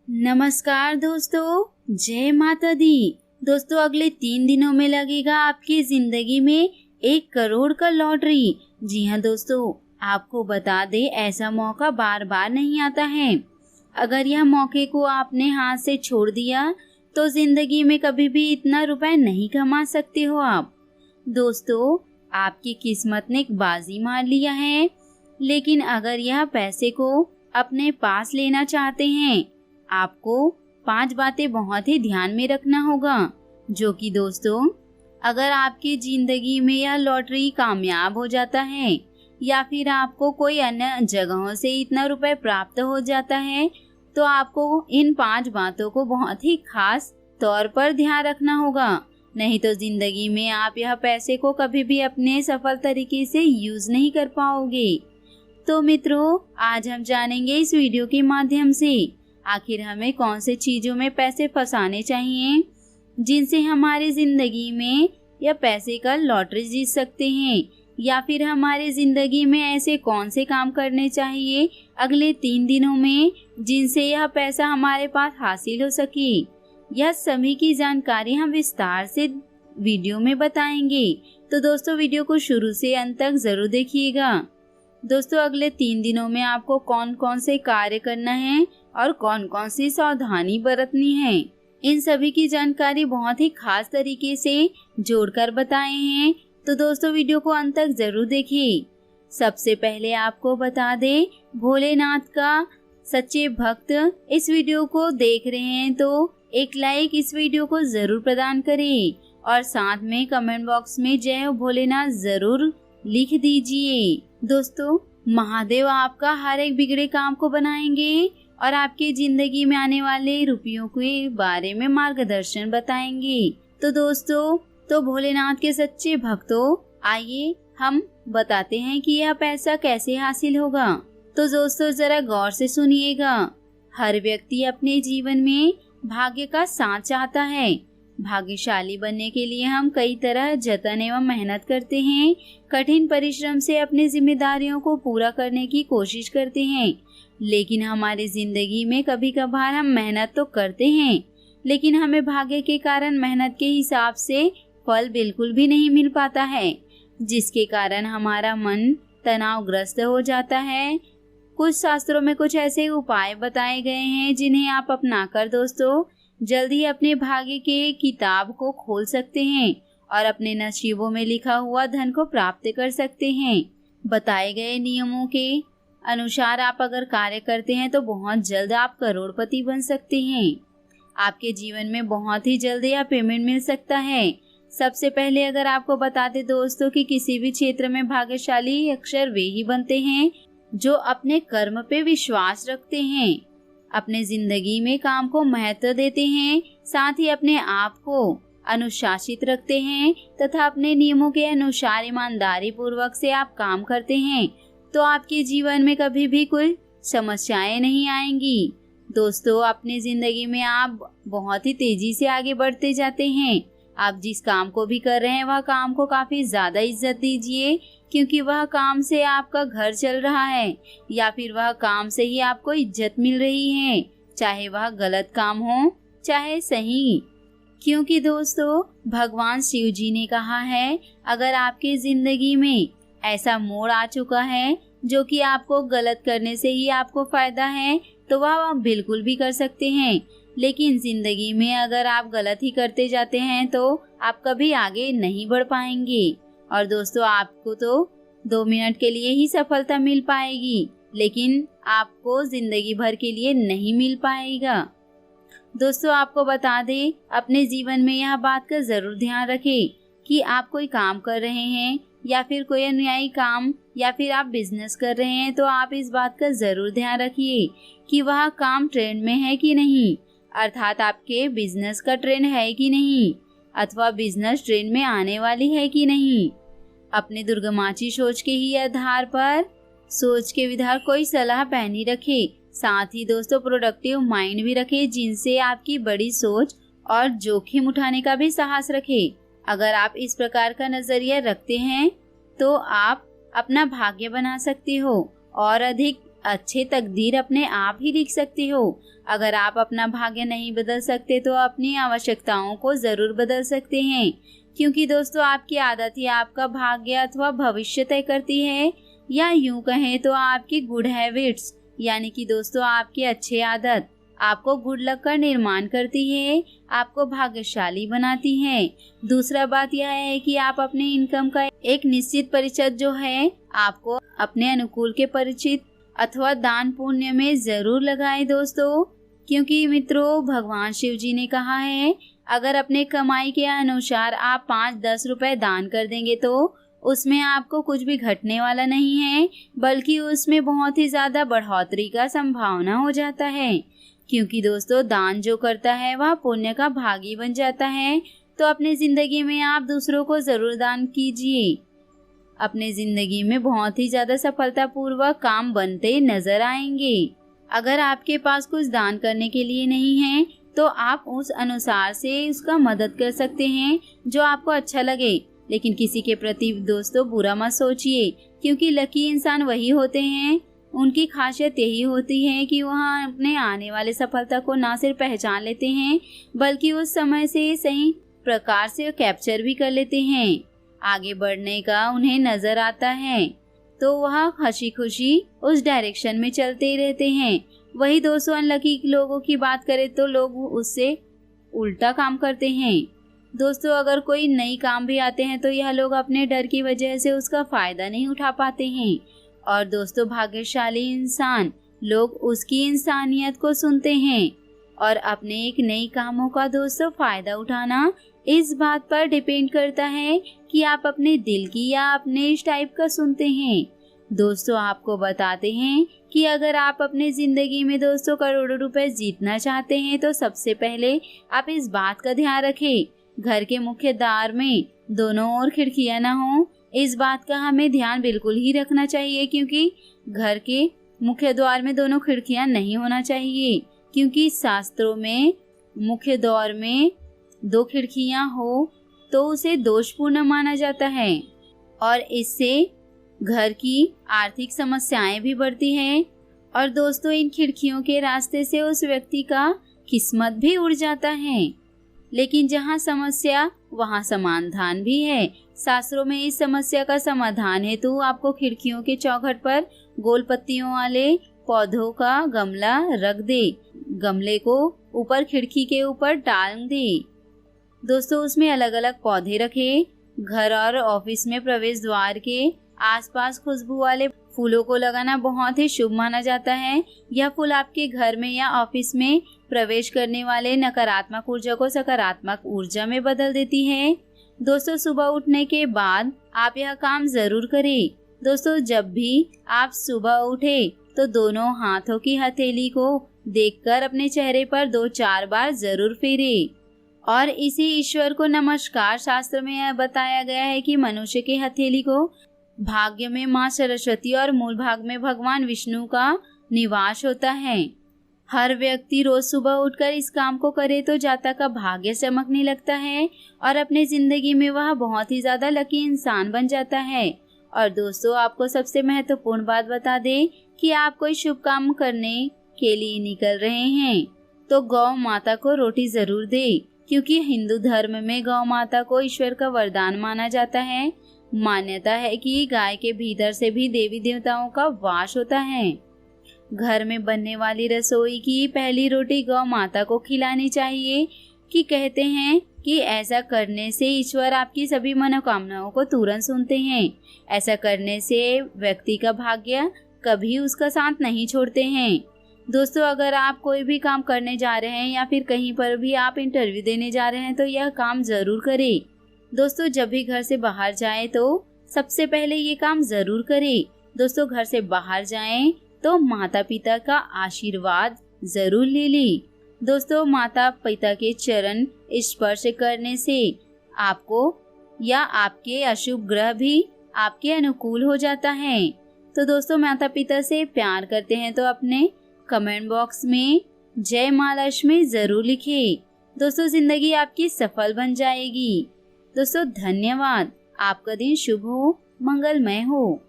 नमस्कार दोस्तों, जय माता दी। दोस्तों, अगले 3 दिनों में लगेगा आपकी जिंदगी में 1 करोड़ का लॉटरी। जी हाँ दोस्तों, आपको बता दे ऐसा मौका बार बार नहीं आता है। अगर यह मौके को आपने हाथ से छोड़ दिया तो जिंदगी में कभी भी इतना रुपए नहीं कमा सकते हो आप। दोस्तों, आपकी किस्मत ने एक बाजी मार लिया है, लेकिन अगर यह पैसे को अपने पास लेना चाहते हैं, आपको 5 बातें बहुत ही ध्यान में रखना होगा। जो कि दोस्तों, अगर आपकी जिंदगी में यह लॉटरी कामयाब हो जाता है या फिर आपको कोई अन्य जगहों से इतना रुपए प्राप्त हो जाता है, तो आपको इन 5 बातों को बहुत ही खास तौर पर ध्यान रखना होगा। नहीं तो जिंदगी में आप यह पैसे को कभी भी अपने सफल तरीके से यूज नहीं कर पाओगे। तो मित्रों, आज हम जानेंगे इस वीडियो के माध्यम से आखिर हमें कौन से चीजों में पैसे फंसाने चाहिए जिनसे हमारी जिंदगी में या पैसे का लॉटरी जीत सकते हैं, या फिर हमारी जिंदगी में ऐसे कौन से काम करने चाहिए अगले 3 दिनों में जिनसे यह पैसा हमारे पास हासिल हो सके। यह सभी की जानकारी हम विस्तार से वीडियो में बताएंगे। तो दोस्तों, वीडियो को शुरू से अंत तक जरूर देखिएगा। दोस्तों, अगले 3 दिनों में आपको कौन कौन से कार्य करना है और कौन कौन सी सावधानी बरतनी है, इन सभी की जानकारी बहुत ही खास तरीके से जोड़कर बताए हैं। तो दोस्तों, वीडियो को अंत तक जरूर देखिए। सबसे पहले आपको बता दे, भोलेनाथ का सच्चे भक्त इस वीडियो को देख रहे हैं तो एक लाइक इस वीडियो को जरूर प्रदान करें और साथ में कमेंट बॉक्स में जय हो भोलेनाथ जरूर लिख दीजिए। दोस्तों, महादेव आपका हर एक बिगड़े काम को बनाएंगे और आपकी जिंदगी में आने वाले रुपयों के बारे में मार्गदर्शन बताएंगे। तो दोस्तों, तो भोलेनाथ के सच्चे भक्तों, आइए हम बताते हैं कि यह पैसा कैसे हासिल होगा। तो दोस्तों, जरा गौर से सुनिएगा। हर व्यक्ति अपने जीवन में भाग्य का साथ चाहता है। भाग्यशाली बनने के लिए हम कई तरह जतन एवं मेहनत करते हैं, कठिन परिश्रम से अपनी जिम्मेदारियों को पूरा करने की कोशिश करते हैं। लेकिन हमारी जिंदगी में कभी कभार हम मेहनत तो करते हैं, लेकिन हमें भाग्य के कारण मेहनत के हिसाब से फल बिल्कुल भी नहीं मिल पाता है, जिसके कारण हमारा मन तनावग्रस्त हो जाता है। कुछ शास्त्रों में कुछ ऐसे उपाय बताए गए हैं जिन्हें आप अपनाकर दोस्तों जल्द ही अपने भाग्य के किताब को खोल सकते हैं और अपने नसीबों में लिखा हुआ धन को प्राप्त कर सकते हैं। बताए गए नियमों के अनुसार आप अगर कार्य करते हैं तो बहुत जल्द आप करोड़पति बन सकते हैं। आपके जीवन में बहुत ही जल्द यह पेमेंट मिल सकता है। सबसे पहले अगर आपको बता दें दोस्तों कि किसी भी क्षेत्र में भाग्यशाली अक्सर वे ही बनते हैं जो अपने कर्म पे विश्वास रखते हैं, अपने जिंदगी में काम को महत्व देते हैं, साथ ही अपने आप को अनुशासित रखते हैं तथा अपने नियमों के अनुसार ईमानदारी पूर्वक से आप काम करते हैं, तो आपके जीवन में कभी भी कोई समस्याएं नहीं आएंगी। दोस्तों, अपनी जिंदगी में आप बहुत ही तेजी से आगे बढ़ते जाते हैं। आप जिस काम को भी कर रहे हैं वह काम को काफी ज्यादा इज्जत दीजिए, क्योंकि वह काम से आपका घर चल रहा है या फिर वह काम से ही आपको इज्जत मिल रही है, चाहे वह गलत काम हो चाहे सही। क्योंकि दोस्तों, भगवान शिव जी ने कहा है, अगर आपकी जिंदगी में ऐसा मोड़ आ चुका है जो कि आपको गलत करने से ही आपको फायदा है, तो वह आप बिल्कुल भी कर सकते हैं। लेकिन जिंदगी में अगर आप गलत ही करते जाते हैं तो आप कभी आगे नहीं बढ़ पाएंगे। और दोस्तों, आपको तो 2 मिनट के लिए ही सफलता मिल पाएगी, लेकिन आपको जिंदगी भर के लिए नहीं मिल पाएगा। दोस्तों, आपको बता दें, अपने जीवन में यह बात का जरूर ध्यान रखें कि आप कोई काम कर रहे हैं या फिर कोई अन्यायी काम या फिर आप बिजनेस कर रहे हैं, तो आप इस बात का जरूर ध्यान रखिए कि वह काम ट्रेंड में है कि नहीं, अर्थात आपके बिजनेस का ट्रेंड है कि नहीं, अथवा बिजनेस ट्रेंड में आने वाली है कि नहीं। अपने दुर्गमाची सोच के ही आधार पर सोच के विधार कोई सलाह पहनी रखे। साथ ही दोस्तों, प्रोडक्टिव माइंड भी रखे, जिनसे आपकी बड़ी सोच और जोखिम उठाने का भी साहस रखे। अगर आप इस प्रकार का नजरिया रखते हैं तो आप अपना भाग्य बना सकते हो और अधिक अच्छे तकदीर अपने आप ही लिख सकते हो। अगर आप अपना भाग्य नहीं बदल सकते तो अपनी आवश्यकताओं को जरूर बदल सकते हैं, क्योंकि दोस्तों आपकी आदत ही आपका भाग्य अथवा भविष्य तय करती है, या यूं कहें तो आपकी गुड हैबिट्स यानी कि दोस्तों आपकी अच्छी आदत आपको गुड लक का निर्माण करती है, आपको भाग्यशाली बनाती है। दूसरा बात यह है कि आप अपने इनकम का एक निश्चित प्रतिशत जो है आपको अपने अनुकूल के परिचित अथवा दान पुण्य में जरूर लगाएं दोस्तों, क्योंकि मित्रों भगवान शिव जी ने कहा है अगर अपने कमाई के अनुसार आप 5-10 रुपए दान कर देंगे तो उसमें आपको कुछ भी घटने वाला नहीं है, बल्कि उसमें बहुत ही ज्यादा बढ़ोतरी का संभावना हो जाता है। क्योंकि दोस्तों दान जो करता है वह पुण्य का भागी बन जाता है। तो अपनी जिंदगी में आप दूसरों को जरूर दान कीजिए। अपने जिंदगी में बहुत ही ज्यादा सफलतापूर्वक काम बनते नजर आएंगे। अगर आपके पास कुछ दान करने के लिए नहीं है तो आप उस अनुसार से उसका मदद कर सकते हैं जो आपको अच्छा लगे, लेकिन किसी के प्रति दोस्तों बुरा मत सोचिए, क्योंकि लकी इंसान वही होते हैं, उनकी खासियत यही होती है कि वह अपने आने वाले सफलता को ना सिर्फ पहचान लेते हैं बल्कि उस समय से सही प्रकार से कैप्चर भी कर लेते हैं। आगे बढ़ने का उन्हें नजर आता है तो वह हंसी खुशी उस डायरेक्शन में चलते रहते हैं। वही दोस्तों अनलकी लोगों की बात करें तो लोग उससे उल्टा काम करते हैं। दोस्तों अगर कोई नई काम भी आते हैं तो यह लोग अपने डर की वजह से उसका फायदा नहीं उठा पाते हैं। और दोस्तों भाग्यशाली इंसान लोग उसकी इंसानियत को सुनते हैं और अपने एक नई कामों का दोस्तों फायदा उठाना इस बात पर डिपेंड करता है कि आप अपने दिल की या अपने इस टाइप का सुनते हैं। दोस्तों आपको बताते हैं कि अगर आप अपने जिंदगी में दोस्तों करोड़ों रुपए जीतना चाहते हैं तो सबसे पहले आप इस बात का ध्यान रखें घर के मुख्य द्वार में दोनों ओर खिड़कियां ना हो। इस बात का हमें ध्यान बिल्कुल ही रखना चाहिए, क्योंकि घर के मुख्य द्वार में दोनों खिड़कियां नहीं होना चाहिए, क्योंकि शास्त्रों में मुख्य द्वार में 2 खिड़कियां हो तो उसे दोषपूर्ण माना जाता है और इससे घर की आर्थिक समस्याएं भी बढ़ती हैं। और दोस्तों इन खिड़कियों के रास्ते से उस व्यक्ति का किस्मत भी उड़ जाता है। लेकिन जहाँ समस्या वहाँ समाधान भी है। शास्त्रों में इस समस्या का समाधान हेतु आपको खिड़कियों के चौखट पर गोल पत्तियों वाले पौधों का गमला रख दे, गमले को ऊपर खिड़की के ऊपर टांग दे। दोस्तों उसमें अलग अलग पौधे रखे। घर और ऑफिस में प्रवेश द्वार के आसपास खुशबू वाले फूलों को लगाना बहुत ही शुभ माना जाता है। यह फूल आपके घर में या ऑफिस में प्रवेश करने वाले नकारात्मक ऊर्जा को सकारात्मक ऊर्जा में बदल देती है। दोस्तों सुबह उठने के बाद आप यह काम जरूर करें। दोस्तों जब भी आप सुबह उठे तो दोनों हाथों की हथेली को देखकर अपने चेहरे पर 2-4 बार जरूर फेरे। और इसी ईश्वर को नमस्कार शास्त्र में यह बताया गया है कि मनुष्य के हथेली को भाग्य में माँ सरस्वती और मूल भाग में भगवान विष्णु का निवास होता है। हर व्यक्ति रोज सुबह उठकर इस काम को करे तो जातक का भाग्य चमकने लगता है और अपने जिंदगी में वह बहुत ही ज्यादा लकी इंसान बन जाता है। और दोस्तों आपको सबसे महत्वपूर्ण बात बता दें कि आप कोई शुभ काम करने के लिए निकल रहे हैं तो गौ माता को रोटी जरूर दे, क्योंकि हिंदू धर्म में गौ माता को ईश्वर का वरदान माना जाता है। मान्यता है कि गाय के भीतर से भी देवी देवताओं का वास होता है। घर में बनने वाली रसोई की पहली रोटी गौ माता को खिलानी चाहिए, कि कहते हैं कि ऐसा करने से ईश्वर आपकी सभी मनोकामनाओं को तुरंत सुनते हैं। ऐसा करने से व्यक्ति का भाग्य कभी उसका साथ नहीं छोड़ते हैं। दोस्तों अगर आप कोई भी काम करने जा रहे हैं या फिर कहीं पर भी आप इंटरव्यू देने जा रहे हैं तो यह काम जरूर करें। दोस्तों जब भी घर से बाहर जाएं तो सबसे पहले ये काम जरूर करें। दोस्तों घर से बाहर जाएं तो माता पिता का आशीर्वाद जरूर ले लें। दोस्तों माता पिता के चरण स्पर्श करने से आपको या आपके अशुभ ग्रह भी आपके अनुकूल हो जाता है। तो दोस्तों माता पिता से प्यार करते हैं तो अपने कमेंट बॉक्स में जय माँ लक्ष्मी जरूर लिखें। दोस्तों जिंदगी आपकी सफल बन जाएगी। दोस्तों धन्यवाद। आपका दिन शुभ हो, मंगलमय हो।